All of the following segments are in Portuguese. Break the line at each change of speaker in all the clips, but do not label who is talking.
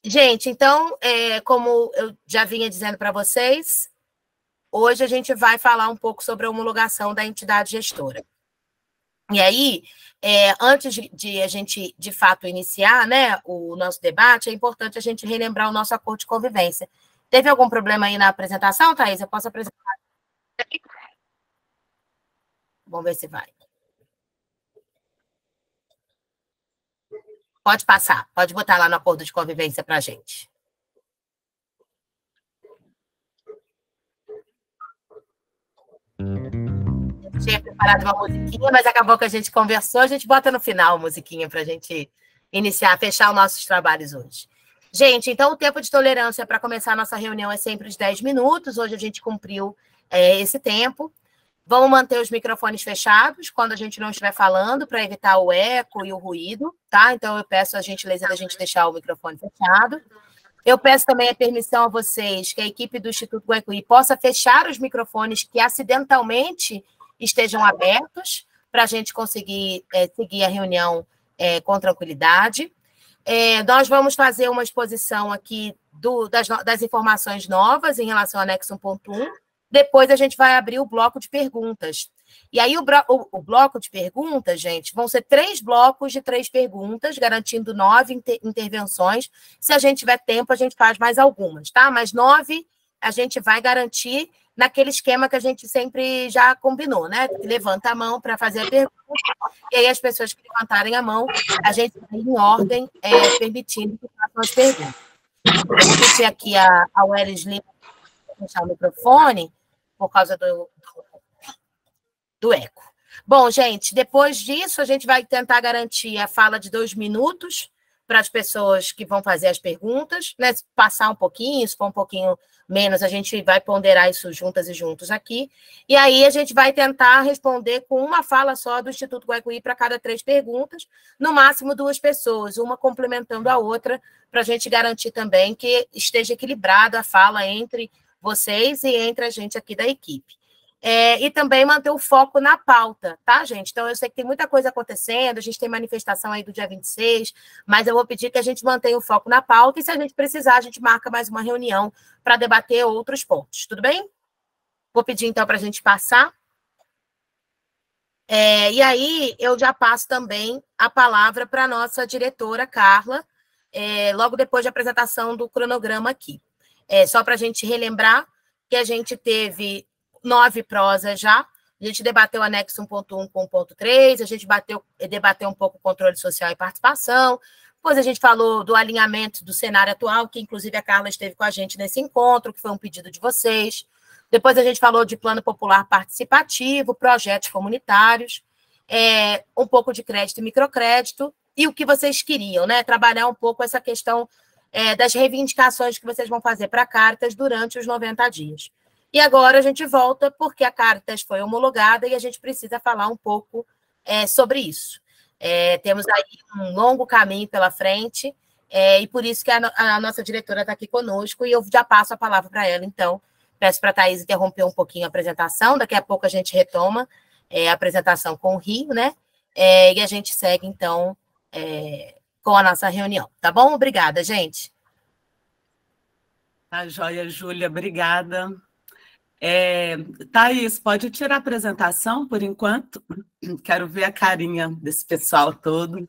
Gente, então, como eu já vinha dizendo para vocês, hoje a gente vai falar um pouco sobre a homologação da entidade gestora. E aí, antes de a gente, de fato, iniciar, né, o nosso debate, é importante a gente relembrar o nosso acordo de convivência. Teve algum problema aí na apresentação, Thaís? Eu posso apresentar? Vamos ver se vai. Pode passar, pode botar lá no acordo de convivência para a gente. Eu tinha preparado uma musiquinha, mas acabou que a gente conversou, a gente bota no final a musiquinha para a gente iniciar, fechar os nossos trabalhos hoje. Gente, então o tempo de tolerância para começar a nossa reunião é sempre de 10 minutos, hoje a gente cumpriu esse tempo. Vamos manter os microfones fechados quando a gente não estiver falando, para evitar o eco e o ruído, tá? Então, eu peço a gentileza da gente deixar o microfone fechado. Eu peço também a permissão a vocês que a equipe do Instituto Guaicuí possa fechar os microfones que acidentalmente estejam abertos, para a gente conseguir seguir a reunião com tranquilidade. Nós vamos fazer uma exposição aqui das informações novas em relação ao anexo 1.1. Depois a gente vai abrir o bloco de perguntas. E aí o bloco de perguntas, gente, vão ser 3 blocos de 3 perguntas, garantindo 9 intervenções. Se a gente tiver tempo, a gente faz mais algumas, tá? Mas 9 a gente vai garantir naquele esquema que a gente sempre já combinou, né? Levanta a mão para fazer a pergunta, e aí as pessoas que levantarem a mão, a gente vai em ordem, permitindo que façam as perguntas. Vou pedir aqui a Welis Lima para fechar o microfone, por causa do eco. Bom, gente, depois disso, a gente vai tentar garantir a fala de 2 minutos para as pessoas que vão fazer as perguntas, né? Se passar um pouquinho, se for um pouquinho menos, a gente vai ponderar isso juntas e juntos aqui. E aí a gente vai tentar responder com uma fala só do Instituto Guaicuí para cada 3 perguntas, no máximo 2 pessoas, uma complementando a outra, para a gente garantir também que esteja equilibrada a fala entre vocês e entre a gente aqui da equipe. E também manter o foco na pauta, tá, gente? Então, eu sei que tem muita coisa acontecendo, a gente tem manifestação aí do dia 26, mas eu vou pedir que a gente mantenha o foco na pauta e, se a gente precisar, a gente marca mais uma reunião para debater outros pontos, tudo bem? Vou pedir, então, para a gente passar. E aí, eu já passo também a palavra para a nossa diretora, Carla, logo depois da apresentação do cronograma aqui. Só para a gente relembrar que a gente teve 9 prosas já, a gente debateu o anexo 1.1 com 1.3, a gente debateu um pouco o controle social e participação, depois a gente falou do alinhamento do cenário atual, que inclusive a Carla esteve com a gente nesse encontro, que foi um pedido de vocês, depois a gente falou de plano popular participativo, projetos comunitários, um pouco de crédito e microcrédito, e o que vocês queriam, né? Trabalhar um pouco essa questão das reivindicações que vocês vão fazer para a Caritas durante os 90 dias. E agora a gente volta porque a Caritas foi homologada e a gente precisa falar um pouco sobre isso. Temos aí um longo caminho pela frente, e por isso que a nossa diretora está aqui conosco, e eu já passo a palavra para ela. Então, peço para a Thaís interromper um pouquinho a apresentação, daqui a pouco a gente retoma a apresentação com o Rio, né? E a gente segue, então, com a nossa reunião, tá bom? Obrigada, gente.
Tá joia, Júlia, obrigada. Thaís, pode tirar a apresentação por enquanto? Quero ver a carinha desse pessoal todo.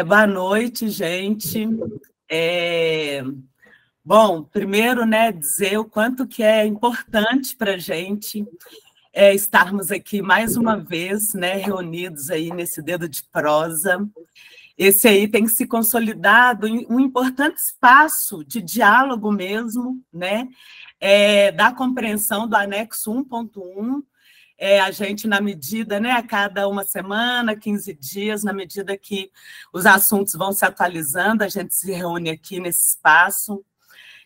Boa noite, gente. Bom, primeiro, né, dizer o quanto que é importante para a gente estarmos aqui mais uma vez, né, reunidos aí nesse dedo de prosa. Esse aí tem se consolidado em um importante espaço de diálogo mesmo, né, da compreensão do anexo 1.1, a gente, na medida, né, a cada uma semana, 15 dias, na medida que os assuntos vão se atualizando, a gente se reúne aqui nesse espaço.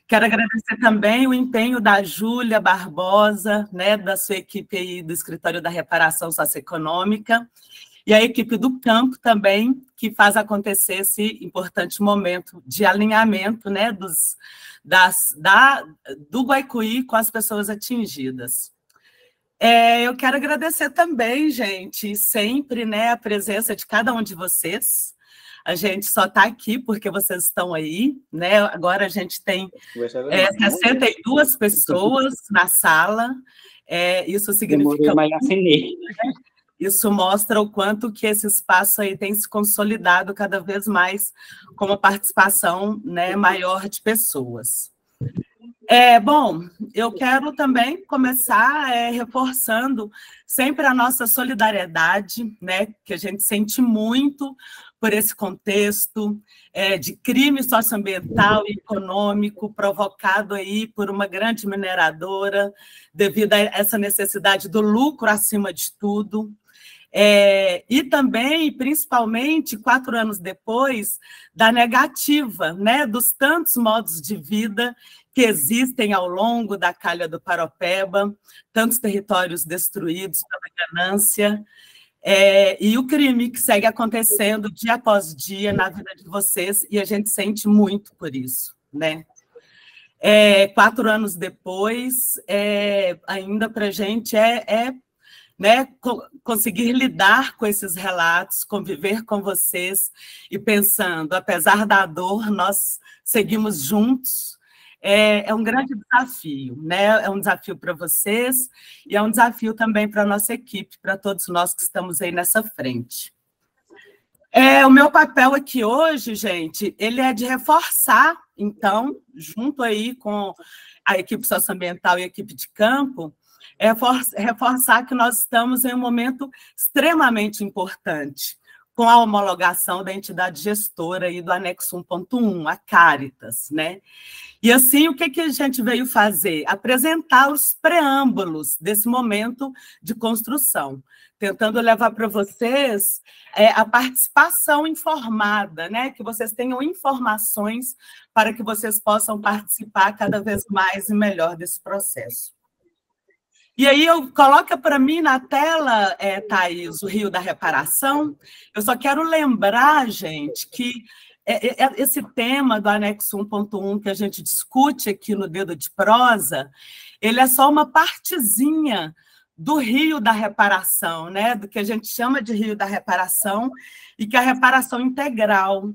Quero agradecer também o empenho da Júlia Barbosa, né, da sua equipe aí do Escritório da Reparação Socioeconômica, e a equipe do campo também, que faz acontecer esse importante momento de alinhamento, né, do Guaicuí com as pessoas atingidas. Eu quero agradecer também, gente, sempre, né, a presença de cada um de vocês. a gente só está aqui porque vocês estão aí, né? Agora a gente tem 62 pessoas na sala, isso significa... Isso mostra o quanto que esse espaço aí tem se consolidado cada vez mais com uma participação, né, maior de pessoas. Bom, eu quero também começar reforçando sempre a nossa solidariedade, né, que a gente sente muito por esse contexto de crime socioambiental e econômico provocado aí por uma grande mineradora devido a essa necessidade do lucro acima de tudo. E também, principalmente, 4 anos depois, da negativa, né, dos tantos modos de vida que existem ao longo da calha do Paropeba, tantos territórios destruídos pela ganância, e o crime que segue acontecendo dia após dia na vida de vocês, e a gente sente muito por isso, né? 4 anos depois, ainda para a gente né, conseguir lidar com esses relatos, conviver com vocês e pensando, apesar da dor, nós seguimos juntos. É um grande desafio, né? É um desafio para vocês e é um desafio também para a nossa equipe, para todos nós que estamos aí nessa frente. O meu papel aqui hoje, gente, ele é de reforçar, então, junto aí com a equipe socioambiental e a equipe de campo, reforçar que nós estamos em um momento extremamente importante, com a homologação da entidade gestora aí do anexo 1.1, a Caritas, né? E assim, o que a gente veio fazer? Apresentar os preâmbulos desse momento de construção, tentando levar para vocês a participação informada, né? Que vocês tenham informações para que vocês possam participar cada vez mais e melhor desse processo. E aí, coloca para mim na tela, Thaís, o Rio da Reparação. Eu só quero lembrar, gente, que esse tema do anexo 1.1 que a gente discute aqui no Dedo de Prosa, ele é só uma partezinha do Rio da Reparação, né? Do que a gente chama de Rio da Reparação, e que é a reparação integral.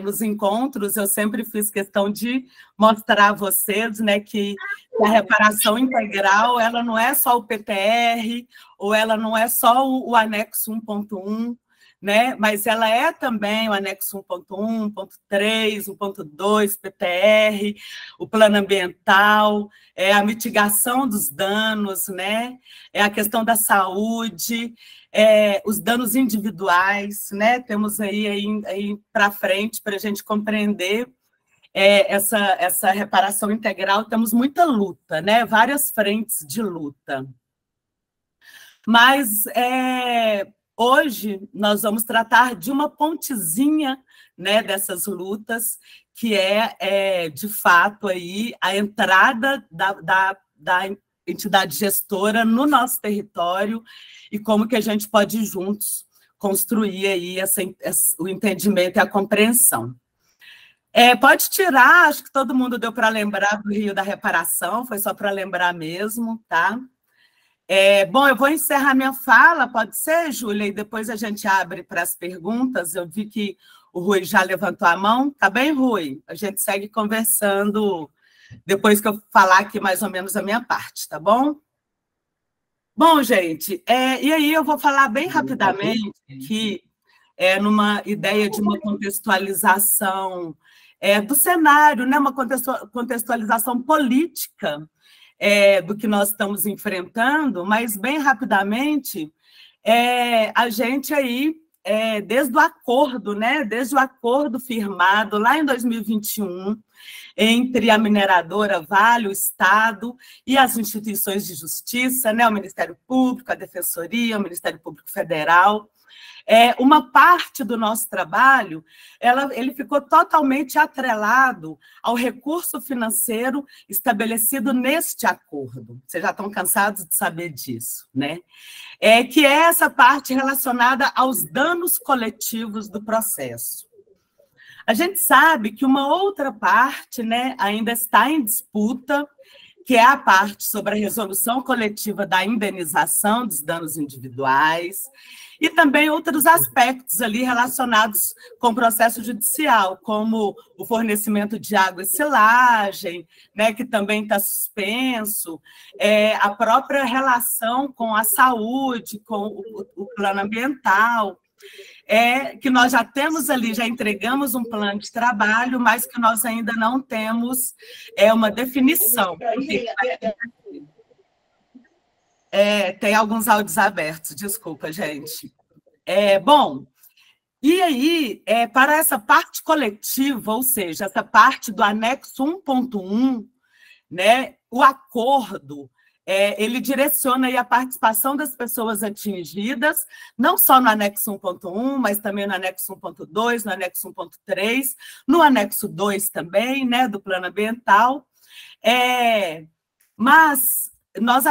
Nos encontros, eu sempre fiz questão de mostrar a vocês, né, que a reparação integral ela não é só o PTR, ou ela não é só o anexo 1.1, né, mas ela é também o anexo 1.1, 1.3, 1.2, PTR, o plano ambiental, a mitigação dos danos, né, a questão da saúde, os danos individuais, né? Temos aí para frente para a gente compreender essa reparação integral. Temos muita luta, né? Várias frentes de luta. Mas hoje nós vamos tratar de uma pontezinha, né, dessas lutas, que de fato aí a entrada da entidade gestora no nosso território e como que a gente pode juntos construir aí o entendimento e a compreensão. Pode tirar, acho que todo mundo deu para lembrar do Rio da Reparação, foi só para lembrar mesmo, tá? Bom, eu vou encerrar minha fala, pode ser, Júlia, e depois a gente abre para as perguntas. Eu vi que o Rui já levantou a mão, tá bem, Rui? A gente segue conversando depois que eu falar aqui mais ou menos a minha parte, tá bom? Bom, gente, e aí eu vou falar bem rapidamente aqui, numa ideia de uma contextualização do cenário, né, uma contextualização política do que nós estamos enfrentando, mas bem rapidamente, a gente aí, desde o acordo, né, desde o acordo firmado lá em 2021, entre a mineradora Vale, o Estado e as instituições de justiça, né, o Ministério Público, a Defensoria, o Ministério Público Federal. Uma parte do nosso trabalho, ele ficou totalmente atrelado ao recurso financeiro estabelecido neste acordo. Vocês já estão cansados de saber disso, né? Que é essa parte relacionada aos danos coletivos do processo. A gente sabe que uma outra parte, né, ainda está em disputa, que é a parte sobre a resolução coletiva da indenização dos danos individuais, e também outros aspectos ali relacionados com o processo judicial, como o fornecimento de água e silagem, né, que também está suspenso, a própria relação com a saúde, com o plano ambiental, que nós já temos ali, já entregamos um plano de trabalho, mas que nós ainda não temos uma definição. Tem alguns áudios abertos, desculpa, gente. Bom, e aí, para essa parte coletiva, ou seja, essa parte do anexo 1.1, né, o acordo, ele direciona aí a participação das pessoas atingidas, não só no anexo 1.1, mas também no anexo 1.2, no anexo 1.3, no anexo 2 também, né, do plano ambiental. Mas nós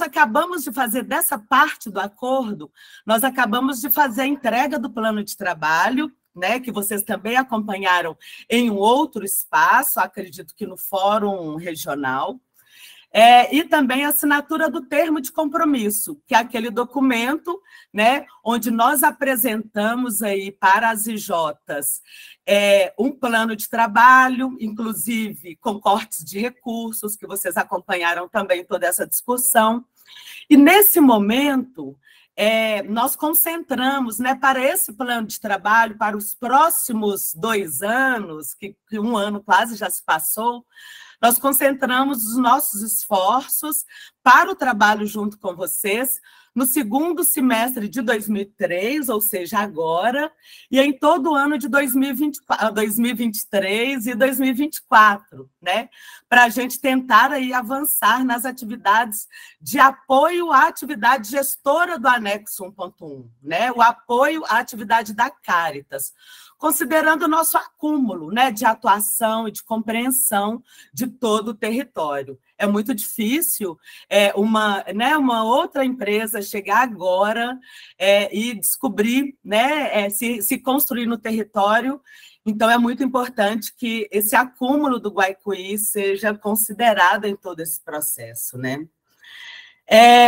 acabamos de fazer dessa parte do acordo, nós acabamos de fazer a entrega do plano de trabalho, né, que vocês também acompanharam em um outro espaço, acredito que no Fórum Regional, e também a assinatura do termo de compromisso, que é aquele documento, né, onde nós apresentamos aí para as IJs um plano de trabalho, inclusive com cortes de recursos, que vocês acompanharam também toda essa discussão. E, nesse momento, nós concentramos, né, para esse plano de trabalho, para os próximos 2 anos, que 1 ano quase já se passou, nós concentramos os nossos esforços para o trabalho junto com vocês no segundo semestre de 2003, ou seja, agora, e em todo o ano de 2023 e 2024, né? Para a gente tentar aí avançar nas atividades de apoio à atividade gestora do anexo 1.1, né? O apoio à atividade da Cáritas, considerando o nosso acúmulo, né, de atuação e de compreensão de todo o território. É muito difícil uma outra empresa chegar agora e descobrir, né, se construir no território. Então, é muito importante que esse acúmulo do Guaicuí seja considerado em todo esse processo, né?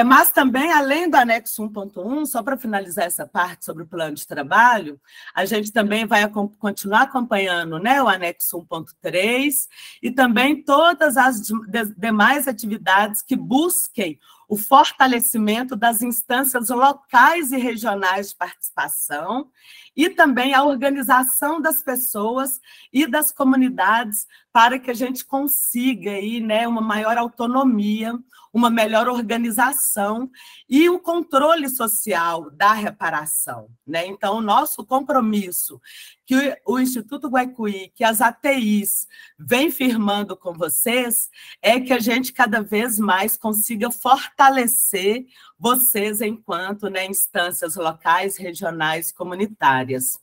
Mas também, além do anexo 1.1, só para finalizar essa parte sobre o plano de trabalho, a gente também vai continuar acompanhando, né, o anexo 1.3 e também todas as demais atividades que busquem o fortalecimento das instâncias locais e regionais de participação e também a organização das pessoas e das comunidades para que a gente consiga aí, né, uma maior autonomia, uma melhor organização e o controle social da reparação, né? Então, o nosso compromisso que o Instituto Guaicuí, que as ATIs vem firmando com vocês, é que a gente cada vez mais consiga fortalecer vocês enquanto, né, instâncias locais, regionais, comunitárias.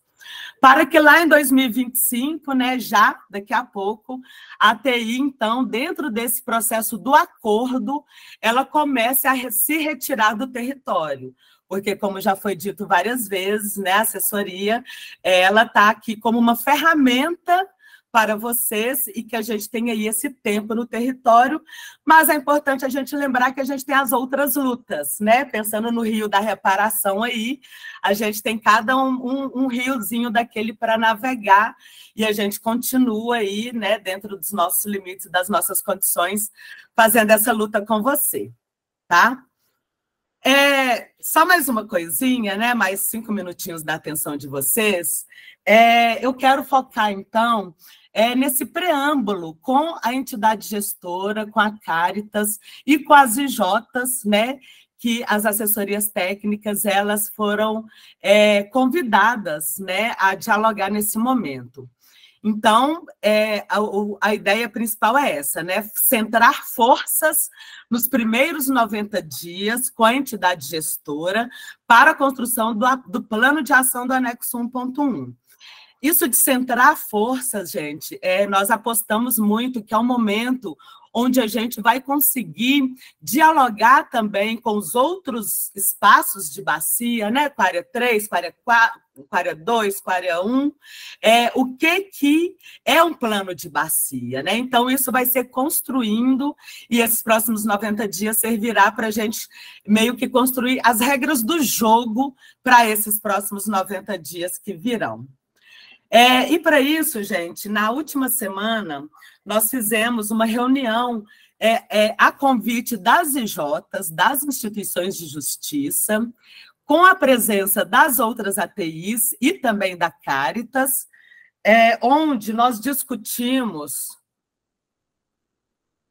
Para que lá em 2025, né, já daqui a pouco, a TI, então, dentro desse processo do acordo, ela comece a se retirar do território, porque, como já foi dito várias vezes, né, a assessoria, ela está aqui como uma ferramenta para vocês e que a gente tenha aí esse tempo no território, mas é importante a gente lembrar que a gente tem as outras lutas, né? Pensando no Rio da Reparação aí, a gente tem cada um riozinho daquele para navegar e a gente continua aí, né, dentro dos nossos limites, das nossas condições, fazendo essa luta com você, tá? Só mais uma coisinha, né? Mais 5 minutinhos da atenção de vocês. Eu quero focar, então, nesse preâmbulo com a entidade gestora, com a Cáritas e com as IJs, né? Que as assessorias técnicas elas foram convidadas, né, a dialogar nesse momento. Então, a ideia principal é essa, né? Centrar forças nos primeiros 90 dias com a entidade gestora para a construção do plano de ação do anexo 1.1. Isso de centrar forças, gente, nós apostamos muito que é um momento onde a gente vai conseguir dialogar também com os outros espaços de bacia, né? Com a área 3, com a área 4, com a área 2, com a área 1, o que é um plano de bacia, né? Então, isso vai ser construindo, e esses próximos 90 dias servirá para a gente meio que construir as regras do jogo para esses próximos 90 dias que virão. E para isso, gente, na última semana, nós fizemos uma reunião a convite das IJs, das instituições de justiça, com a presença das outras ATIs e também da Caritas, onde nós discutimos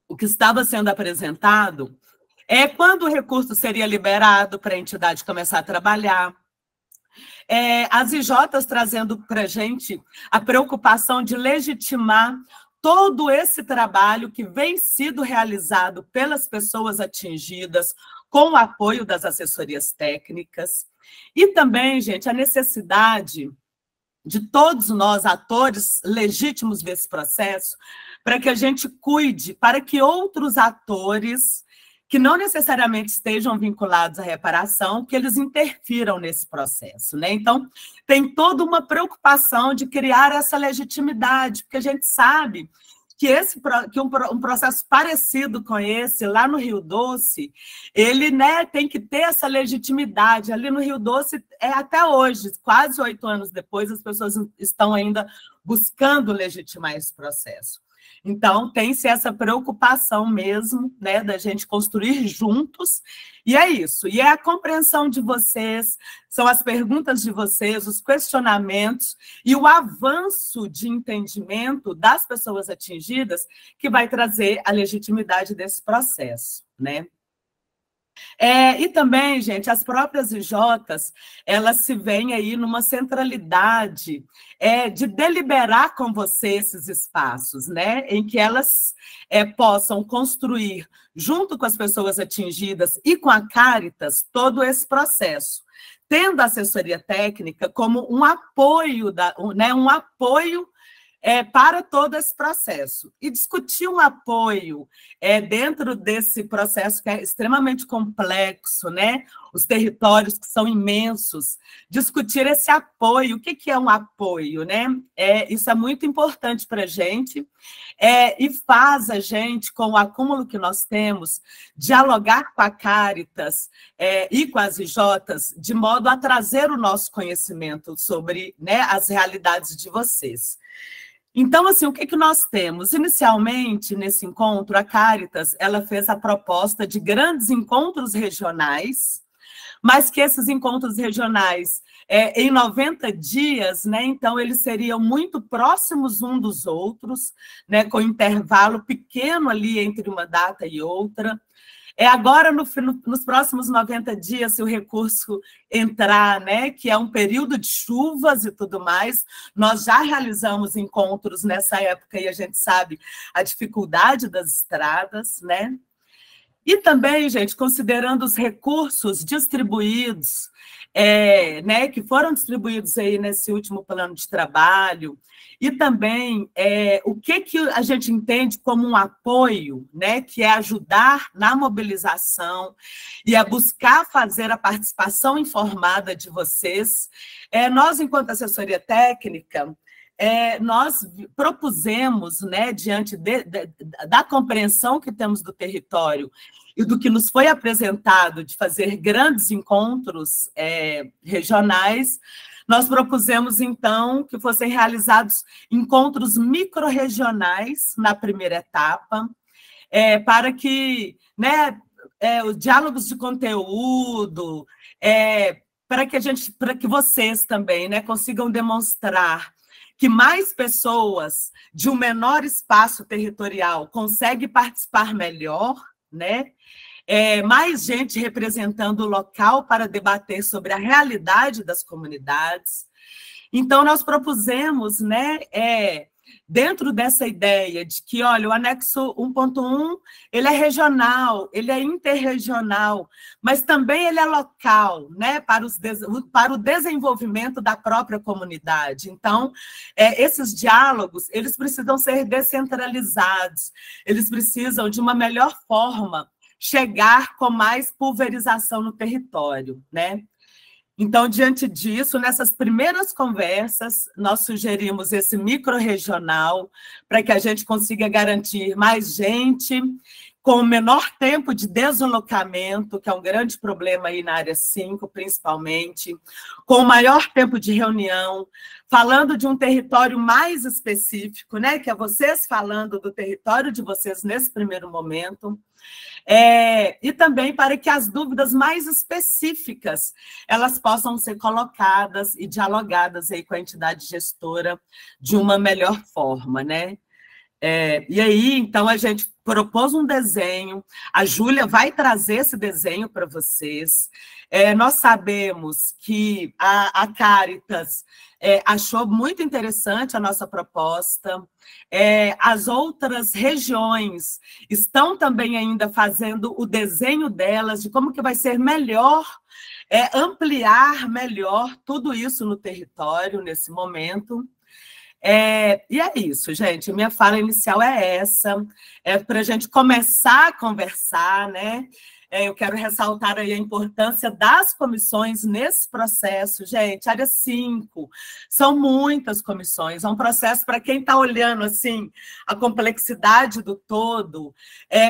o que estava sendo apresentado, quando o recurso seria liberado para a entidade começar a trabalhar, as IJs trazendo para a gente a preocupação de legitimar todo esse trabalho que vem sido realizado pelas pessoas atingidas, com o apoio das assessorias técnicas, e também, gente, a necessidade de todos nós, atores legítimos desse processo, para que a gente cuide, para que outros atores, que não necessariamente estejam vinculados à reparação, que eles interfiram nesse processo, né? Então, tem toda uma preocupação de criar essa legitimidade, porque a gente sabe que um processo parecido com esse, lá no Rio Doce, ele, né, tem que ter essa legitimidade. Ali no Rio Doce, até hoje, quase 8 anos depois, as pessoas estão ainda buscando legitimar esse processo. Então, tem-se essa preocupação mesmo, né, da gente construir juntos, e é isso. E é a compreensão de vocês, são as perguntas de vocês, os questionamentos e o avanço de entendimento das pessoas atingidas que vai trazer a legitimidade desse processo, né? E também, gente, as próprias IJs, elas se veem aí numa centralidade de deliberar com você esses espaços, né, em que elas possam construir, junto com as pessoas atingidas e com a Caritas, todo esse processo, tendo a assessoria técnica como um apoio, um apoio para todo esse processo. E discutir um apoio dentro desse processo que é extremamente complexo, né? Os territórios que são imensos, discutir esse apoio. O que é um apoio, né? Isso é muito importante para a gente e faz a gente, com o acúmulo que nós temos, dialogar com a Caritas e com as IJs, de modo a trazer o nosso conhecimento sobre, né, as realidades de vocês. Então, assim, o que nós temos? Inicialmente, nesse encontro, a Caritas ela fez a proposta de grandes encontros regionais, mas que esses encontros regionais, em 90 dias, né, então, eles seriam muito próximos uns dos outros, né, com intervalo pequeno ali entre uma data e outra. Agora, nos próximos 90 dias, se o recurso entrar, né, que é um período de chuvas e tudo mais, nós já realizamos encontros nessa época e a gente sabe a dificuldade das estradas, né? E também, gente, considerando os recursos distribuídos, né, que foram distribuídos aí nesse último plano de trabalho, e também o que a gente entende como um apoio, né, que é ajudar na mobilização e a buscar fazer a participação informada de vocês. Nós, enquanto assessoria técnica, nós propusemos, né, diante da compreensão que temos do território e do que nos foi apresentado de fazer grandes encontros regionais, nós propusemos, então, que fossem realizados encontros micro-regionais na primeira etapa, para que, né, os diálogos de conteúdo, para que vocês também, né, consigam demonstrar que mais pessoas de um menor espaço territorial conseguem participar melhor, né? Mais gente representando o local para debater sobre a realidade das comunidades. Então, nós propusemos, né, dentro dessa ideia de que, olha, o anexo 1.1, ele é regional, ele é interregional, mas também ele é local, né, para o desenvolvimento da própria comunidade. Então, esses diálogos, eles precisam ser descentralizados, eles precisam, de uma melhor forma, chegar com mais pulverização no território, né? Então, diante disso, nessas primeiras conversas, nós sugerimos esse micro-regional para que a gente consiga garantir mais gente, com o menor tempo de deslocamento, que é um grande problema aí na área 5, principalmente, com o maior tempo de reunião, falando de um território mais específico, né, que é vocês falando do território de vocês nesse primeiro momento, e também para que as dúvidas mais específicas elas possam ser colocadas e dialogadas aí com a entidade gestora de uma melhor forma, né? E aí, então, a gente propôs um desenho, a Júlia vai trazer esse desenho para vocês. Nós sabemos que a Caritas achou muito interessante a nossa proposta. As outras regiões estão também ainda fazendo o desenho delas, de como que vai ser melhor, ampliar melhor tudo isso no território, nesse momento. E é isso, gente. Minha fala inicial é essa, para a gente começar a conversar, né? Eu quero ressaltar aí a importância das comissões nesse processo, gente. Área 5, são muitas comissões, é um processo para quem está olhando assim a complexidade do todo.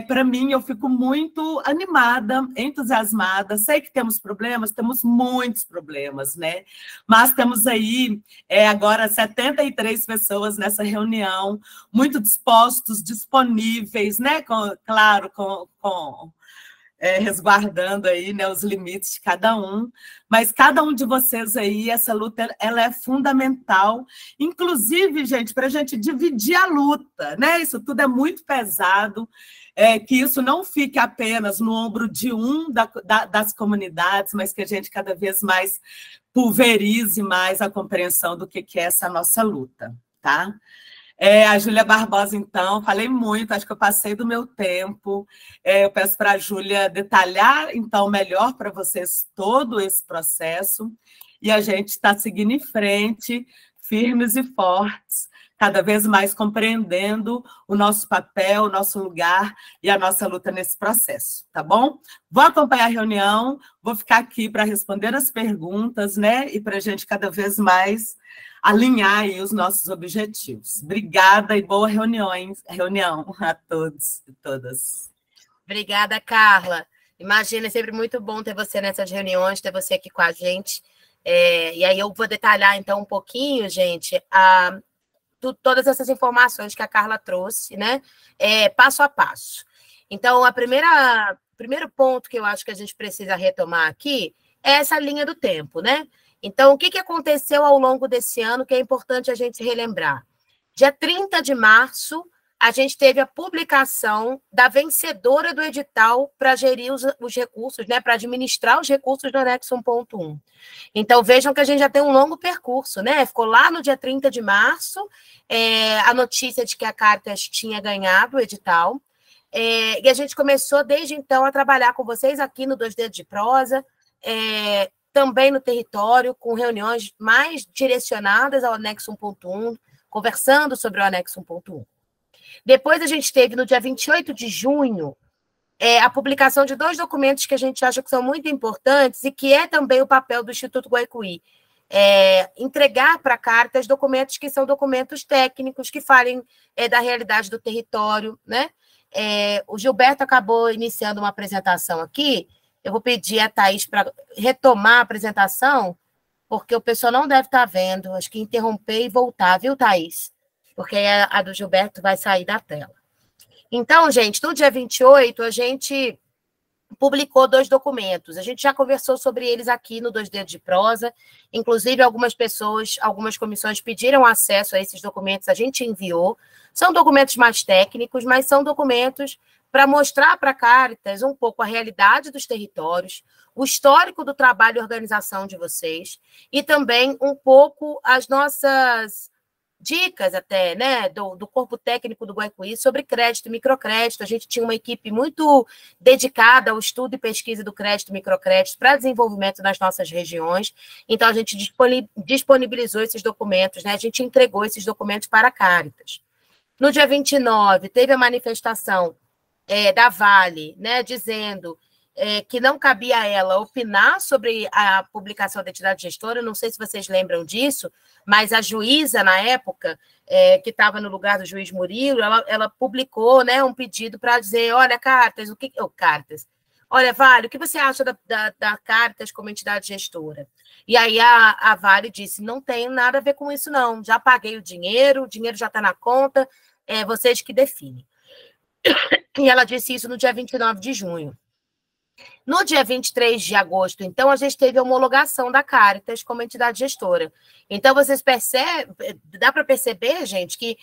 Para mim, eu fico muito animada, entusiasmada. Sei que temos problemas, temos muitos problemas, né? Mas temos aí agora 73 pessoas nessa reunião, muito dispostos, disponíveis, né? Claro, resguardando aí, né, os limites de cada um, mas cada um de vocês aí, essa luta, ela é fundamental, inclusive, gente, para a gente dividir a luta, né? Isso tudo é muito pesado, que isso não fique apenas no ombro de das comunidades, mas que a gente cada vez mais pulverize mais a compreensão do que é essa nossa luta, tá? A Júlia Barbosa, então, falei muito, acho que eu passei do meu tempo. Eu peço para a Júlia detalhar, então, melhor para vocês todo esse processo, e a gente está seguindo em frente, firmes e fortes, cada vez mais compreendendo o nosso papel, o nosso lugar e a nossa luta nesse processo, tá bom? Vou acompanhar a reunião, vou ficar aqui para responder as perguntas, né? E para a gente cada vez mais alinhar aí os nossos objetivos. Obrigada e boa reunião a todos e todas.
Obrigada, Carla. Imagina, é sempre muito bom ter você nessas reuniões, ter você aqui com a gente. E aí eu vou detalhar, então, um pouquinho, gente, todas essas informações que a Carla trouxe, né? Passo a passo. Então, primeiro ponto que eu acho que a gente precisa retomar aqui é essa linha do tempo, né? Então, o que aconteceu ao longo desse ano que é importante a gente relembrar? Dia 30 de março, a gente teve a publicação da vencedora do edital para gerir os recursos, né, para administrar os recursos do anexo 1.1. Então, vejam que a gente já tem um longo percurso, né? Ficou lá no dia 30 de março a notícia de que a Caritas tinha ganhado o edital. E a gente começou, desde então, a trabalhar com vocês aqui no 2 Dedos de Prosa, também no território, com reuniões mais direcionadas ao anexo 1.1, conversando sobre o anexo 1.1. Depois a gente teve, no dia 28 de junho, a publicação de 2 documentos que a gente acha que são muito importantes e que é também o papel do Instituto Guaicuí. Entregar para a Caritas documentos que são documentos técnicos, que falem da realidade do território, né? O Gilberto acabou iniciando uma apresentação aqui. Eu vou pedir a Thaís para retomar a apresentação, porque o pessoal não deve estar vendo. Acho que interromper e voltar, viu, Thaís? Porque a do Gilberto vai sair da tela. Então, gente, no dia 28, a gente publicou 2 documentos. A gente já conversou sobre eles aqui no 2 Dedos de Prosa. Inclusive, algumas comissões pediram acesso a esses documentos, a gente enviou. São documentos mais técnicos, mas são documentos para mostrar para a Caritas um pouco a realidade dos territórios, o histórico do trabalho e organização de vocês, e também um pouco as nossas dicas até, né, do corpo técnico do Guaicuí sobre crédito e microcrédito. A gente tinha uma equipe muito dedicada ao estudo e pesquisa do crédito e microcrédito para desenvolvimento nas nossas regiões. Então, a gente disponibilizou esses documentos, né, a gente entregou esses documentos para a Caritas. No dia 29, teve a manifestação da Vale, né, dizendo que não cabia a ela opinar sobre a publicação da entidade gestora, não sei se vocês lembram disso, mas a juíza, na época, que estava no lugar do juiz Murilo, ela publicou, né, um pedido para dizer, olha, Cartas, olha, Vale, o que você acha da Cartas como entidade gestora? E aí a Vale disse, não tem nada a ver com isso, não, já paguei o dinheiro já está na conta, vocês que definem. E ela disse isso no dia 29 de junho. No dia 23 de agosto, então, a gente teve a homologação da Caritas como entidade gestora. Então, vocês percebem, dá para perceber, gente, que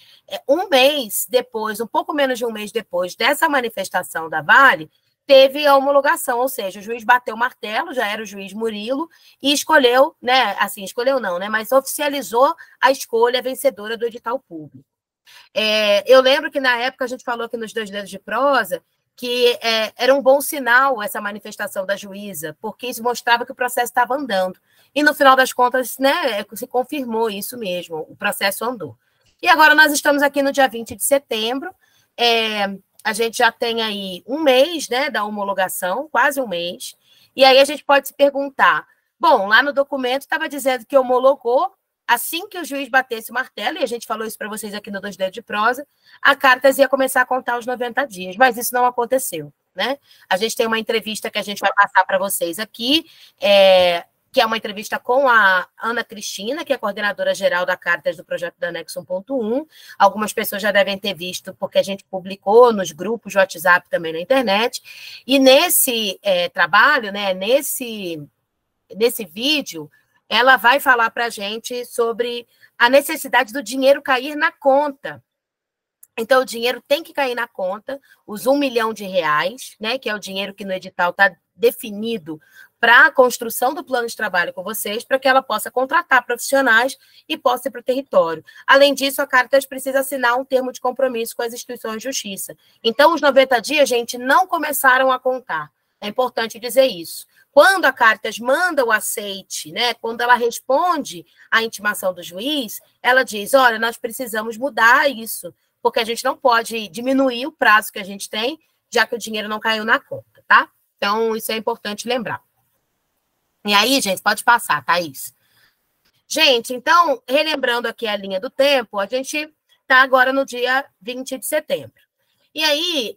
um mês depois, um pouco menos de um mês depois dessa manifestação da Vale, teve a homologação, ou seja, o juiz bateu o martelo, já era o juiz Murilo, e escolheu, né, assim, escolheu não, né, mas oficializou a escolha vencedora do edital público. Eu lembro que na época a gente falou aqui nos 2 Dedos de Prosa que era um bom sinal essa manifestação da juíza, porque isso mostrava que o processo estava andando. E no final das contas, né, se confirmou isso mesmo, o processo andou. E agora nós estamos aqui no dia 20 de setembro, a gente já tem aí um mês, né, da homologação, quase um mês, e aí a gente pode se perguntar, bom, lá no documento estava dizendo que homologou, assim que o juiz batesse o martelo, e a gente falou isso para vocês aqui no 2 Dedos de Prosa, a Caritas ia começar a contar os 90 dias, mas isso não aconteceu, né? A gente tem uma entrevista que a gente vai passar para vocês aqui, que é uma entrevista com a Ana Cristina, que é coordenadora geral da Caritas do projeto da Anexo 1.1. Algumas pessoas já devem ter visto, porque a gente publicou nos grupos de WhatsApp também na internet. E nesse trabalho, né, nesse vídeo, ela vai falar para a gente sobre a necessidade do dinheiro cair na conta. Então, o dinheiro tem que cair na conta, os R$1 milhão, né, que é o dinheiro que no edital está definido para a construção do plano de trabalho com vocês, para que ela possa contratar profissionais e possa ir para o território. Além disso, a Caritas precisa assinar um termo de compromisso com as instituições de justiça. Então, os 90 dias, gente, não começaram a contar. É importante dizer isso. Quando a Caritas manda o aceite, né, quando ela responde à intimação do juiz, ela diz, olha, nós precisamos mudar isso, porque a gente não pode diminuir o prazo que a gente tem, já que o dinheiro não caiu na conta, tá? Então, isso é importante lembrar. E aí, gente, pode passar, Thaís. Gente, então, relembrando aqui a linha do tempo, a gente está agora no dia 20 de setembro. E aí,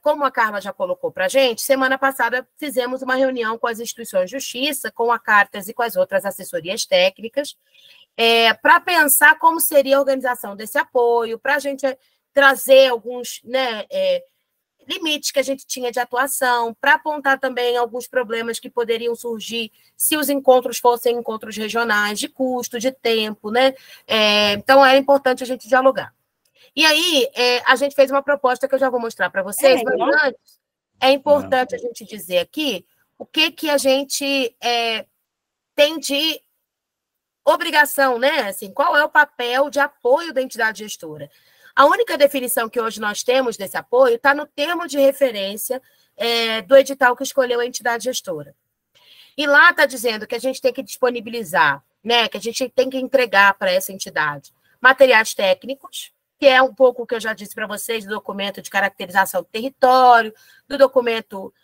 como a Carla já colocou para a gente, semana passada fizemos uma reunião com as instituições de justiça, com a Caritas e com as outras assessorias técnicas, para pensar como seria a organização desse apoio, para a gente trazer alguns, né, limites que a gente tinha de atuação, para apontar também alguns problemas que poderiam surgir se os encontros fossem encontros regionais, de custo, de tempo, né? Então, é importante a gente dialogar. E aí, a gente fez uma proposta que eu já vou mostrar para vocês, mas antes, é importante a gente dizer aqui o que a gente tem de obrigação, né? Assim, qual é o papel de apoio da entidade gestora? A única definição que hoje nós temos desse apoio está no termo de referência do edital que escolheu a entidade gestora. E lá está dizendo que a gente tem que disponibilizar, né? Que a gente tem que entregar para essa entidade materiais técnicos, que é um pouco o que eu já disse para vocês, do documento de caracterização do território, do documento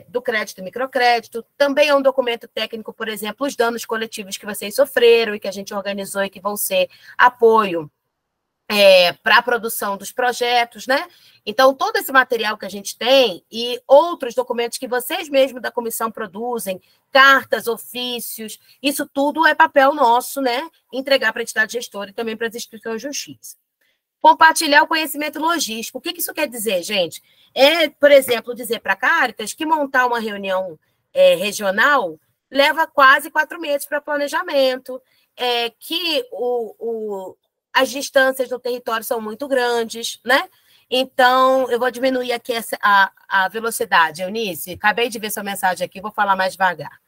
do crédito e microcrédito, também é um documento técnico, por exemplo, os danos coletivos que vocês sofreram e que a gente organizou e que vão ser apoio para a produção dos projetos, né? Então, todo esse material que a gente tem e outros documentos que vocês mesmos da comissão produzem, cartas, ofícios, isso tudo é papel nosso, né? Entregar para a entidade gestora e também para as instituições de justiça. Compartilhar o conhecimento logístico. O que isso quer dizer, gente? Por exemplo, dizer para a Caritas que montar uma reunião regional leva quase 4 meses para planejamento, que as distâncias no território são muito grandes, né? Então, eu vou diminuir aqui a velocidade, Eunice. Acabei de ver sua mensagem aqui, vou falar mais devagar.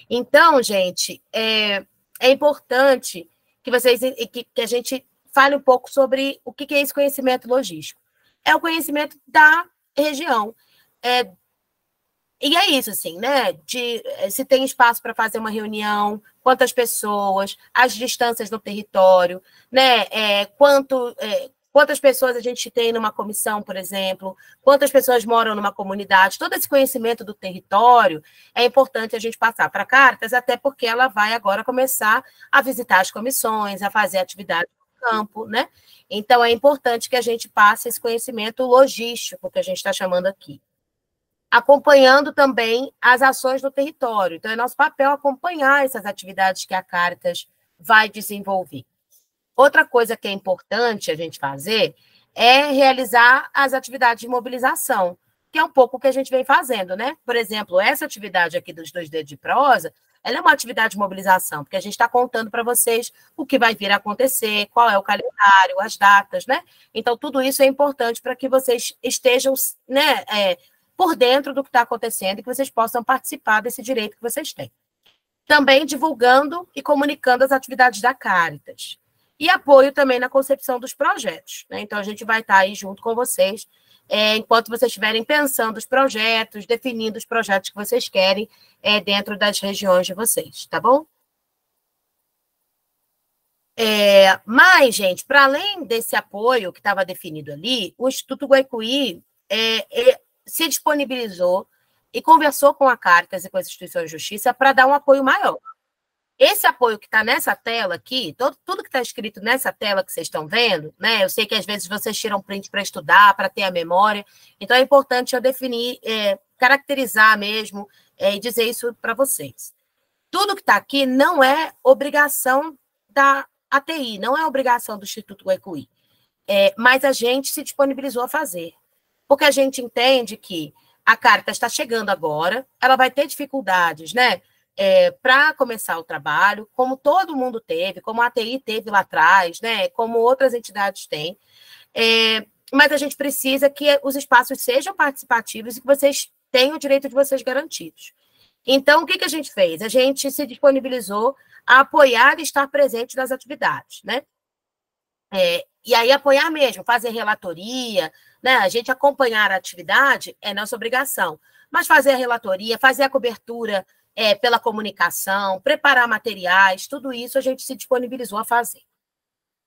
Então, gente, é importante que a gente fale um pouco sobre o que é esse conhecimento logístico. É o conhecimento da região. E é isso, assim, né? Se tem espaço para fazer uma reunião, quantas pessoas, as distâncias no território, né? quantas pessoas a gente tem numa comissão, por exemplo, quantas pessoas moram numa comunidade, todo esse conhecimento do território é importante a gente passar para a Caritas, até porque ela vai agora começar a visitar as comissões, a fazer atividade no campo, né? Então, é importante que a gente passe esse conhecimento logístico, que a gente está chamando aqui. Acompanhando também as ações do território. Então, é nosso papel acompanhar essas atividades que a Caritas vai desenvolver. Outra coisa que é importante a gente fazer é realizar as atividades de mobilização, que é um pouco o que a gente vem fazendo, né? Por exemplo, essa atividade aqui dos 2 dedos de prosa, ela é uma atividade de mobilização, porque a gente está contando para vocês o que vai vir a acontecer, qual é o calendário, as datas, né? Então, tudo isso é importante para que vocês estejam, né, por dentro do que está acontecendo e que vocês possam participar desse direito que vocês têm. Também divulgando e comunicando as atividades da Caritas. E apoio também na concepção dos projetos, né? Então, a gente vai estar aí junto com vocês, enquanto vocês estiverem pensando os projetos, definindo os projetos que vocês querem dentro das regiões de vocês, tá bom? Mas, gente, para além desse apoio que estava definido ali, o Instituto Guaicuí se disponibilizou e conversou com a Caritas e com as instituições de justiça para dar um apoio maior. Esse apoio que está nessa tela aqui, tudo que está escrito nessa tela que vocês estão vendo, né? Eu sei que às vezes vocês tiram print para estudar, para ter a memória, então é importante eu definir, caracterizar mesmo e dizer isso para vocês. Tudo que está aqui não é obrigação da ATI, não é obrigação do Instituto Guaicuí, mas a gente se disponibilizou a fazer, porque a gente entende que a Caritas está chegando agora, ela vai ter dificuldades, né? Para começar o trabalho, como todo mundo teve, como a ATI teve lá atrás, né, como outras entidades têm, mas a gente precisa que os espaços sejam participativos e que vocês tenham o direito de vocês garantidos. Então, o que a gente fez? A gente se disponibilizou a apoiar e estar presente nas atividades, né? E aí apoiar mesmo, fazer relatoria, né? A gente acompanhar a atividade é nossa obrigação, mas fazer a relatoria, fazer a cobertura pela comunicação, preparar materiais, tudo isso a gente se disponibilizou a fazer.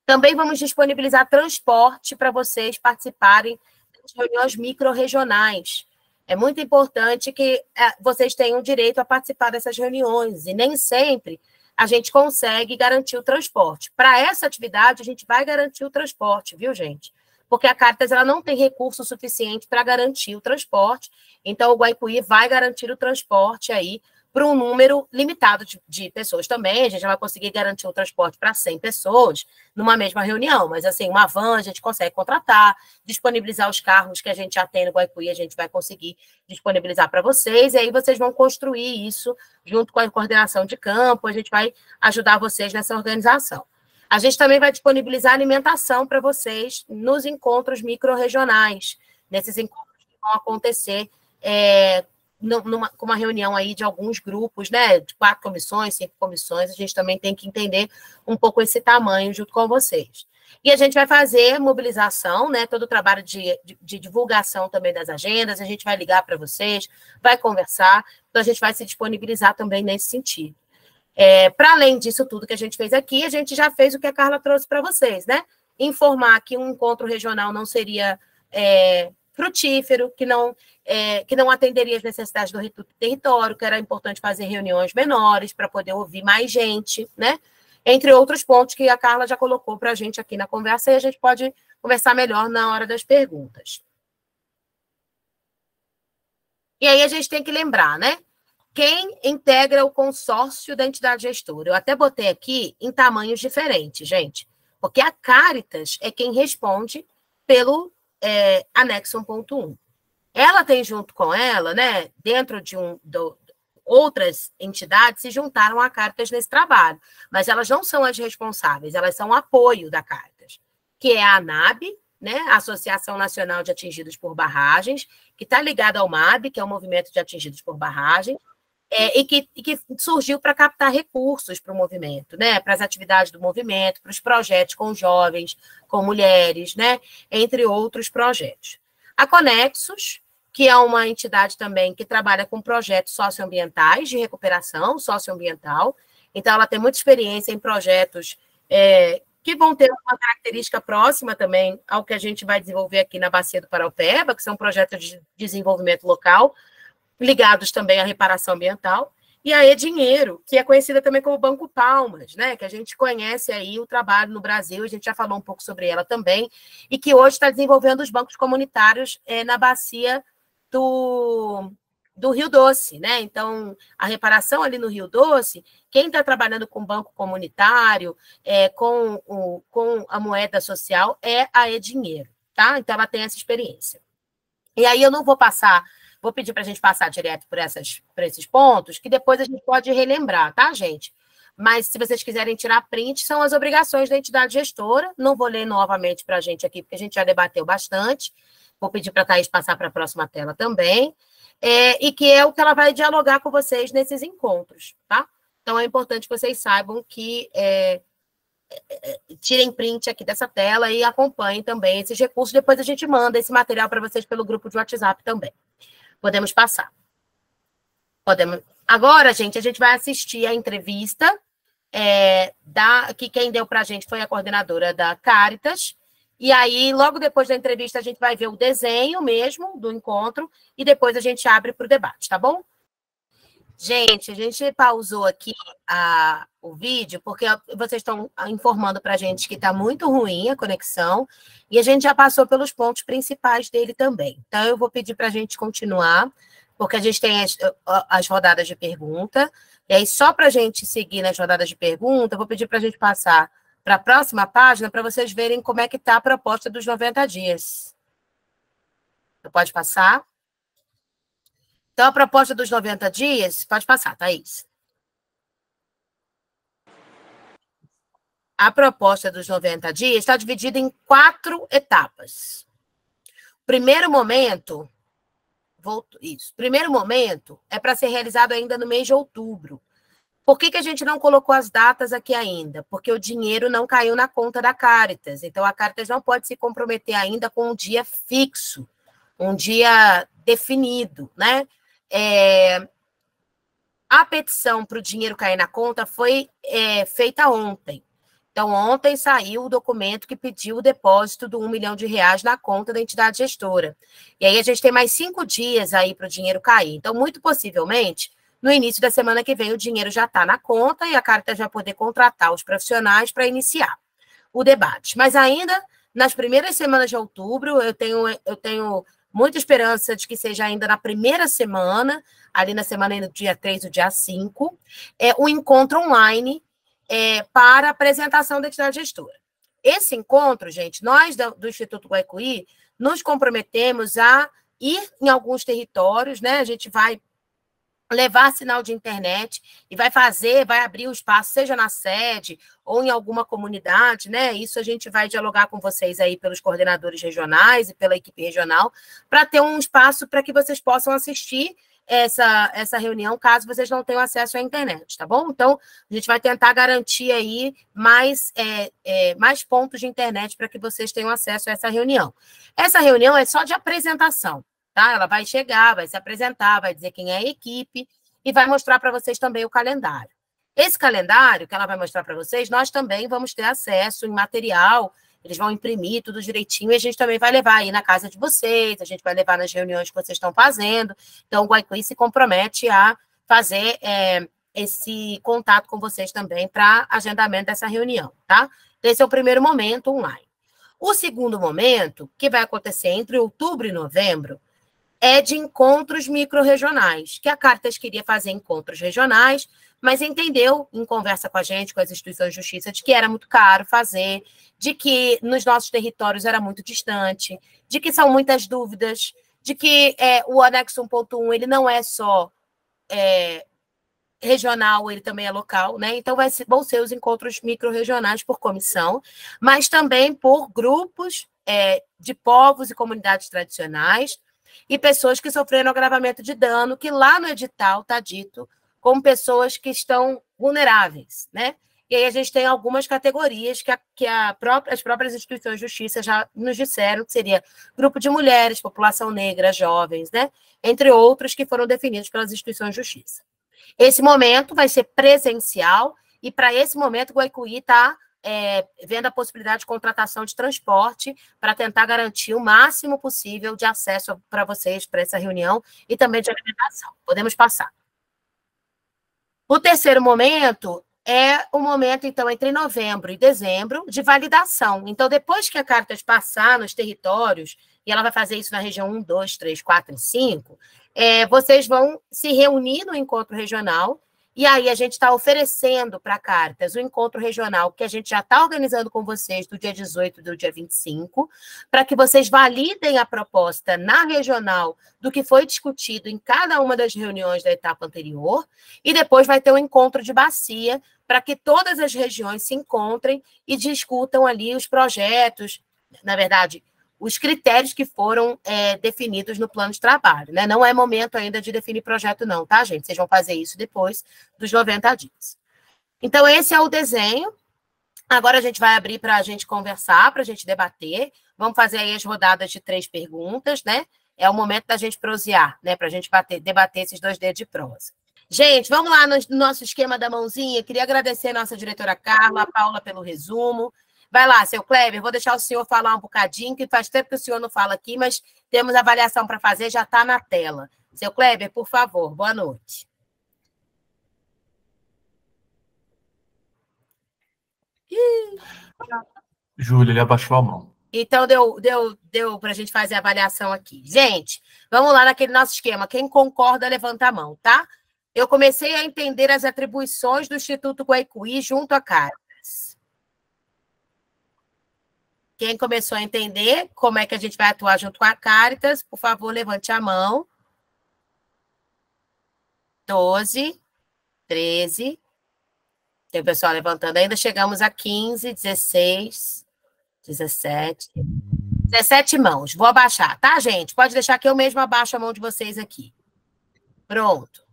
Também vamos disponibilizar transporte para vocês participarem das reuniões micro-regionais. É muito importante que vocês tenham direito a participar dessas reuniões, e nem sempre a gente consegue garantir o transporte. Para essa atividade, a gente vai garantir o transporte, viu, gente? Porque a Caritas ela não tem recurso suficiente para garantir o transporte, então o Guaicuí vai garantir o transporte aí para um número limitado de pessoas também. A gente já vai conseguir garantir o transporte para 100 pessoas numa mesma reunião, mas assim, uma van a gente consegue contratar, disponibilizar os carros que a gente já tem no Guaicuí, a gente vai conseguir disponibilizar para vocês, e aí vocês vão construir isso junto com a coordenação de campo, a gente vai ajudar vocês nessa organização. A gente também vai disponibilizar alimentação para vocês nos encontros micro-regionais, nesses encontros que vão acontecer com uma reunião aí de alguns grupos, né, de 4 comissões, 5 comissões, a gente também tem que entender um pouco esse tamanho junto com vocês. E a gente vai fazer mobilização, né, todo o trabalho de divulgação também das agendas, a gente vai ligar para vocês, vai conversar, então a gente vai se disponibilizar também nesse sentido. Para além disso tudo que a gente fez aqui, a gente já fez o que a Carla trouxe para vocês, né, informar que um encontro regional não seria frutífero, que não atenderia as necessidades do território, que era importante fazer reuniões menores para poder ouvir mais gente, né? Entre outros pontos que a Carla já colocou para a gente aqui na conversa, e a gente pode conversar melhor na hora das perguntas. E aí a gente tem que lembrar, né? Quem integra o consórcio da entidade gestora? Eu até botei aqui em tamanhos diferentes, gente, porque a Caritas é quem responde pelo anexo 1.1. Ela tem junto com ela, né, dentro de outras entidades se juntaram à Caritas nesse trabalho, mas elas não são as responsáveis, elas são o apoio da Caritas, que é a ANAB, né, a Associação Nacional de Atingidos por Barragens, que está ligada ao MAB, que é o Movimento de Atingidos por Barragem, e que surgiu para captar recursos para o movimento, né, para as atividades do movimento, para os projetos com jovens, com mulheres, né, entre outros projetos. A Conexos, que é uma entidade também que trabalha com projetos socioambientais de recuperação socioambiental, então ela tem muita experiência em projetos que vão ter uma característica próxima também ao que a gente vai desenvolver aqui na Bacia do Paraupeba, que são projetos de desenvolvimento local, ligados também à reparação ambiental, e a E-Dinheiro, que é conhecida também como Banco Palmas, né? Que a gente conhece aí o trabalho no Brasil, a gente já falou um pouco sobre ela também, e que hoje está desenvolvendo os bancos comunitários na bacia do Rio Doce, né? Então, a reparação ali no Rio Doce, quem está trabalhando com banco comunitário, com a moeda social, é a E-Dinheiro, tá? Então, ela tem essa experiência. E aí eu não vou passar, vou pedir para a gente passar direto por esses pontos, que depois a gente pode relembrar, tá, gente? Mas se vocês quiserem tirar print, são as obrigações da entidade gestora. Não vou ler novamente para a gente aqui, porque a gente já debateu bastante. Vou pedir para a Thaís passar para a próxima tela também. E que é o que ela vai dialogar com vocês nesses encontros, tá? Então, é importante que vocês saibam que tirem print aqui dessa tela e acompanhem também esses recursos. Depois a gente manda esse material para vocês pelo grupo de WhatsApp também. Podemos passar. Agora, gente, a gente vai assistir a entrevista que quem deu para a gente foi a coordenadora da Caritas. E aí, logo depois da entrevista, a gente vai ver o desenho mesmo do encontro e depois a gente abre para o debate, tá bom? Gente, a gente pausou aqui o vídeo porque vocês estão informando para a gente que está muito ruim a conexão e a gente já passou pelos pontos principais dele também. Então, eu vou pedir para a gente continuar, porque a gente tem as rodadas de pergunta. E aí, só para a gente seguir nas rodadas de pergunta, eu vou pedir para a gente passar para a próxima página, para vocês verem como é que está a proposta dos 90 dias. Pode passar? Então, a proposta dos 90 dias... Pode passar, Thaís. A proposta dos 90 dias está dividida em 4 etapas. Primeiro momento... Primeiro momento é para ser realizado ainda no mês de outubro. Por que a gente não colocou as datas aqui ainda? Porque o dinheiro não caiu na conta da Caritas. Então, a Caritas não pode se comprometer ainda com um dia fixo, um dia definido, né? A petição para o dinheiro cair na conta foi feita ontem. Então, ontem saiu o documento que pediu o depósito do R$1 milhão na conta da entidade gestora. E aí, a gente tem mais 5 dias aí para o dinheiro cair. Então, muito possivelmente... No início da semana que vem, o dinheiro já está na conta e a Caritas vai poder contratar os profissionais para iniciar o debate. Mas ainda, nas primeiras semanas de outubro, eu tenho muita esperança de que seja ainda na primeira semana, ali na semana do dia 3 do dia 5, um encontro online para apresentação da entidade gestora. Esse encontro, gente, nós do Instituto Guaicuí nos comprometemos a ir em alguns territórios, né? A gente vai levar sinal de internet e vai abrir o espaço, seja na sede ou em alguma comunidade, né? Isso a gente vai dialogar com vocês aí pelos coordenadores regionais e pela equipe regional, para ter um espaço para que vocês possam assistir essa reunião, caso vocês não tenham acesso à internet, tá bom? Então, a gente vai tentar garantir aí mais pontos de internet para que vocês tenham acesso a essa reunião. Essa reunião é só de apresentação, tá? Ela vai chegar, vai se apresentar, vai dizer quem é a equipe e vai mostrar para vocês também o calendário. Esse calendário que ela vai mostrar para vocês, nós também vamos ter acesso em material, eles vão imprimir tudo direitinho e a gente também vai levar aí na casa de vocês, a gente vai levar nas reuniões que vocês estão fazendo. Então, o Guaicuí se compromete a fazer esse contato com vocês também para agendamento dessa reunião, tá? Esse é o primeiro momento online. O segundo momento, que vai acontecer entre outubro e novembro, é de encontros micro-regionais, que a Caritas queria fazer encontros regionais, mas entendeu, em conversa com a gente, com as instituições de justiça, de que era muito caro fazer, de que nos nossos territórios era muito distante, de que são muitas dúvidas, de que o anexo 1.1 ele não é só regional, ele também é local, né? Então vão ser os encontros micro-regionais por comissão, mas também por grupos de povos e comunidades tradicionais, e pessoas que sofreram agravamento de dano, que lá no edital está dito como pessoas que estão vulneráveis, né? E aí a gente tem algumas categorias que as próprias instituições de justiça já nos disseram, que seria grupo de mulheres, população negra, jovens, né? Entre outros que foram definidos pelas instituições de justiça. Esse momento vai ser presencial, e para esse momento o Guaicuí está vendo a possibilidade de contratação de transporte para tentar garantir o máximo possível de acesso para vocês para essa reunião e também de alimentação. Podemos passar. O terceiro momento é o momento, então, entre novembro e dezembro, de validação. Então, depois que a Caritas passar nos territórios, e ela vai fazer isso na região 1, 2, 3, 4 e 5, vocês vão se reunir no encontro regional, e aí a gente está oferecendo para a Caritas o encontro regional, que a gente já está organizando com vocês do dia 18 e do dia 25, para que vocês validem a proposta na regional do que foi discutido em cada uma das reuniões da etapa anterior, e depois vai ter um encontro de bacia, para que todas as regiões se encontrem e discutam ali os projetos, na verdade, os critérios que foram definidos no plano de trabalho, né? Não é momento ainda de definir projeto não, tá, gente? Vocês vão fazer isso depois dos 90 dias. Então, esse é o desenho. Agora a gente vai abrir para a gente conversar, para a gente debater. Vamos fazer aí as rodadas de 3 perguntas, né? É o momento da gente prosear, né? Para a gente debater esses 2 dedos de prosa. Gente, vamos lá no nosso esquema da mãozinha. Queria agradecer a nossa diretora Carla, a Paula pelo resumo. Vai lá, seu Kleber, vou deixar o senhor falar um bocadinho, que faz tempo que o senhor não fala aqui, mas temos avaliação para fazer, já está na tela. Seu Kleber, por favor, boa noite.
Júlia, ele abaixou a mão.
Então, deu para a gente fazer a avaliação aqui. Gente, vamos lá naquele nosso esquema. Quem concorda, levanta a mão, tá? Eu comecei a entender as atribuições do Instituto Guaicuí junto à Caritas. Quem começou a entender como é que a gente vai atuar junto com a Caritas, por favor, levante a mão. 12, 13. Tem o pessoal levantando ainda. Chegamos a 15, 16, 17. 17 mãos. Vou abaixar, tá, gente? Pode deixar que eu mesmo abaixo a mão de vocês aqui. Pronto.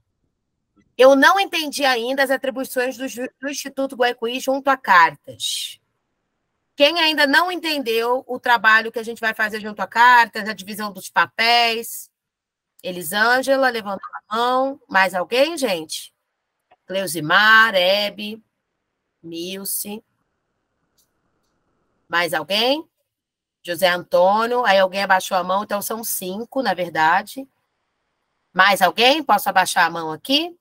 Eu não entendi ainda as atribuições do Instituto Guaicuí junto à Caritas. Quem ainda não entendeu o trabalho que a gente vai fazer junto à Caritas, a divisão dos papéis? Elisângela, levantou a mão. Mais alguém, gente? Cleusimar, Hebe, Milce. Mais alguém? José Antônio. Aí alguém abaixou a mão, então são 5, na verdade. Mais alguém? Posso abaixar a mão aqui?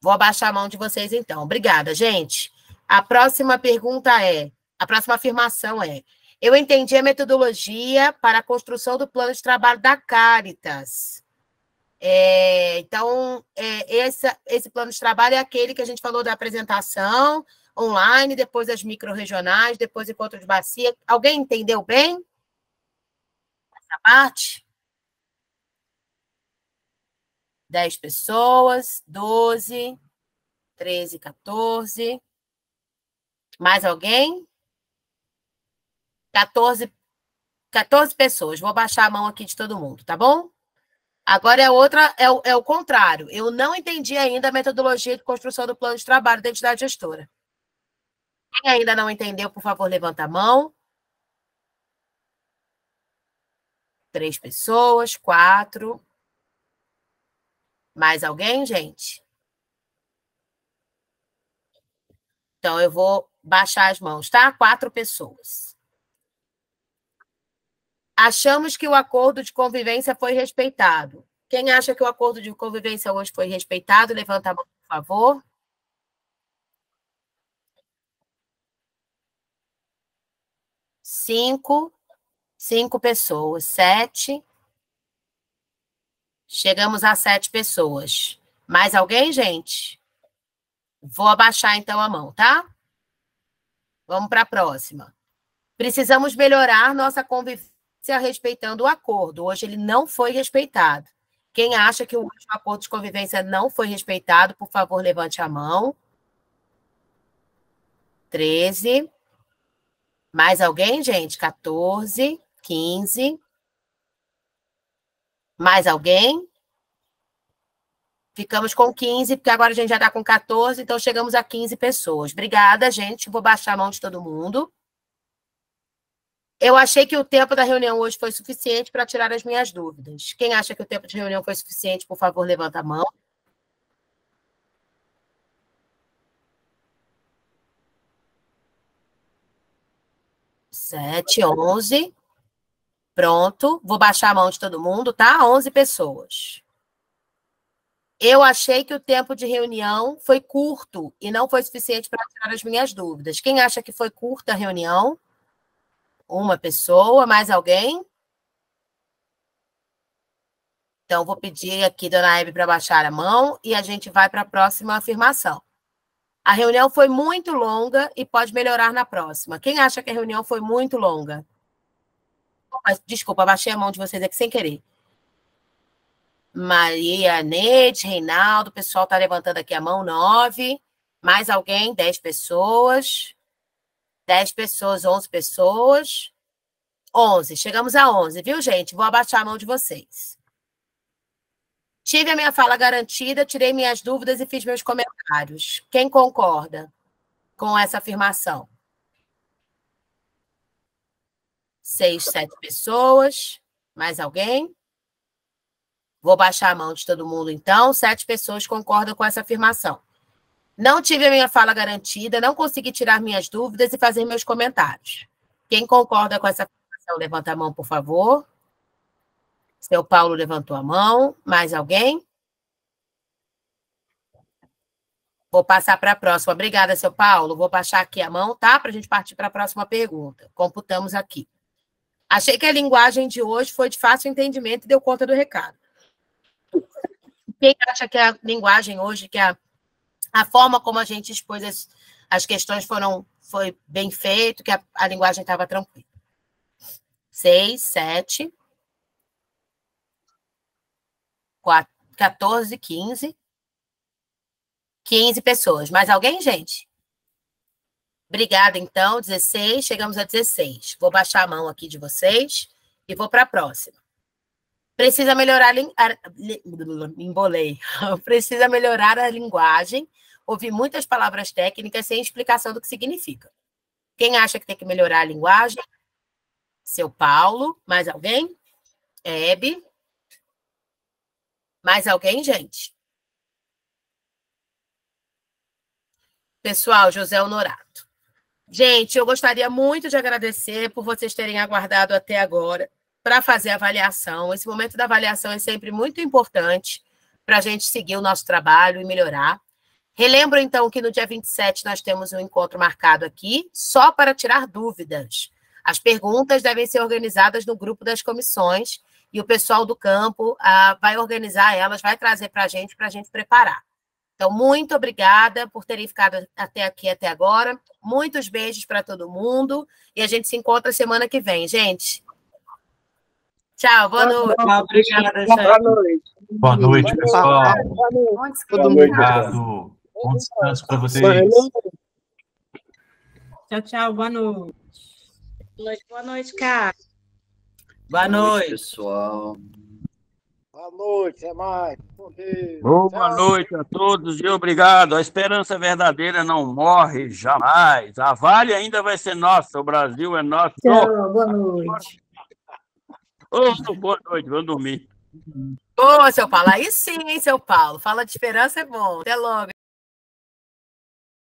Vou abaixar a mão de vocês, então. Obrigada, gente. A próxima afirmação é: eu entendi a metodologia para a construção do plano de trabalho da Caritas. Então, esse plano de trabalho é aquele que a gente falou da apresentação online, depois as micro-regionais, depois encontro de bacia. Alguém entendeu bem essa parte? 10 pessoas, 12, 13, 14... Mais alguém? 14 pessoas. Vou baixar a mão aqui de todo mundo, tá bom? Agora é o contrário. Eu não entendi ainda a metodologia de construção do plano de trabalho da entidade gestora. Quem ainda não entendeu, por favor, levanta a mão. 3 pessoas, 4. Mais alguém, gente? Então, eu vou baixar as mãos, tá? 4 pessoas. Achamos que o acordo de convivência foi respeitado. Quem acha que o acordo de convivência hoje foi respeitado, levanta a mão, por favor. 5 pessoas. 7. Chegamos a 7 pessoas. Mais alguém, gente? Vou abaixar, então, a mão, tá? Vamos para a próxima. Precisamos melhorar nossa convivência respeitando o acordo. Hoje ele não foi respeitado. Quem acha que o último acordo de convivência não foi respeitado, por favor, levante a mão. 13. Mais alguém, gente? 14, 15. Mais alguém? Ficamos com 15, porque agora a gente já está com 14, então chegamos a 15 pessoas. Obrigada, gente. Vou baixar a mão de todo mundo. Eu achei que o tempo da reunião hoje foi suficiente para tirar as minhas dúvidas. Quem acha que o tempo de reunião foi suficiente, por favor, levanta a mão. 7, 11. Pronto. Vou baixar a mão de todo mundo, tá? 11 pessoas. Eu achei que o tempo de reunião foi curto e não foi suficiente para tirar as minhas dúvidas. Quem acha que foi curta a reunião? Uma pessoa, mais alguém? Então, vou pedir aqui, dona Hebe, para baixar a mão e a gente vai para a próxima afirmação. A reunião foi muito longa e pode melhorar na próxima. Quem acha que a reunião foi muito longa? Desculpa, baixei a mão de vocês aqui sem querer. Maria, Neide, Reinaldo, o pessoal está levantando aqui a mão, 9. Mais alguém? 10 pessoas. 10 pessoas, 11 pessoas. 11, chegamos a 11, viu, gente? Vou abaixar a mão de vocês. Tive a minha fala garantida, tirei minhas dúvidas e fiz meus comentários. Quem concorda com essa afirmação? 6, 7 pessoas. Mais alguém? Vou baixar a mão de todo mundo, então. 7 pessoas concordam com essa afirmação. Não tive a minha fala garantida, não consegui tirar minhas dúvidas e fazer meus comentários. Quem concorda com essa afirmação, levanta a mão, por favor. Seu Paulo levantou a mão. Mais alguém? Vou passar para a próxima. Obrigada, seu Paulo. Vou baixar aqui a mão, tá? Para a gente partir para a próxima pergunta. Computamos aqui. Achei que a linguagem de hoje foi de fácil entendimento e deu conta do recado. Quem acha que a linguagem hoje, que a forma como a gente expôs as questões foi bem feito, que a linguagem estava tranquila? 6, 7, 14, 15. 15 pessoas. Mais alguém, gente? Obrigada, então. 16, chegamos a 16. Vou baixar a mão aqui de vocês e vou para a próxima. Precisa melhorar embolei. Precisa melhorar a linguagem. Ouvi muitas palavras técnicas sem explicação do que significa. Quem acha que tem que melhorar a linguagem? Seu Paulo. Mais alguém? Hebe. Mais alguém, gente? Pessoal, José Honorato. Gente, eu gostaria muito de agradecer por vocês terem aguardado até agora para fazer a avaliação. Esse momento da avaliação é sempre muito importante para a gente seguir o nosso trabalho e melhorar. Relembro, então, que no dia 27 nós temos um encontro marcado aqui, só para tirar dúvidas. As perguntas devem ser organizadas no grupo das comissões e o pessoal do campo vai organizar elas, vai trazer para a gente preparar. Então, muito obrigada por terem ficado até aqui, até agora. Muitos beijos para todo mundo e a gente se encontra semana que vem, gente. Tchau, boa noite.
Obrigada, gente.
Boa noite.
Boa noite, pessoal.
Boa noite.
Obrigado. Bom descanso para vocês.
Tchau, tchau. Boa noite.
Boa noite, cara.
Boa noite,
pessoal.
Boa noite, até mais. Bom dia.
Boa noite a todos e obrigado. A esperança verdadeira não morre jamais. A Vale ainda vai ser nossa, o Brasil é nosso.
Tchau, boa noite.
Boa noite, vamos dormir.
Ô, seu Paulo, aí sim, hein, seu Paulo? Fala de esperança é bom. Até logo.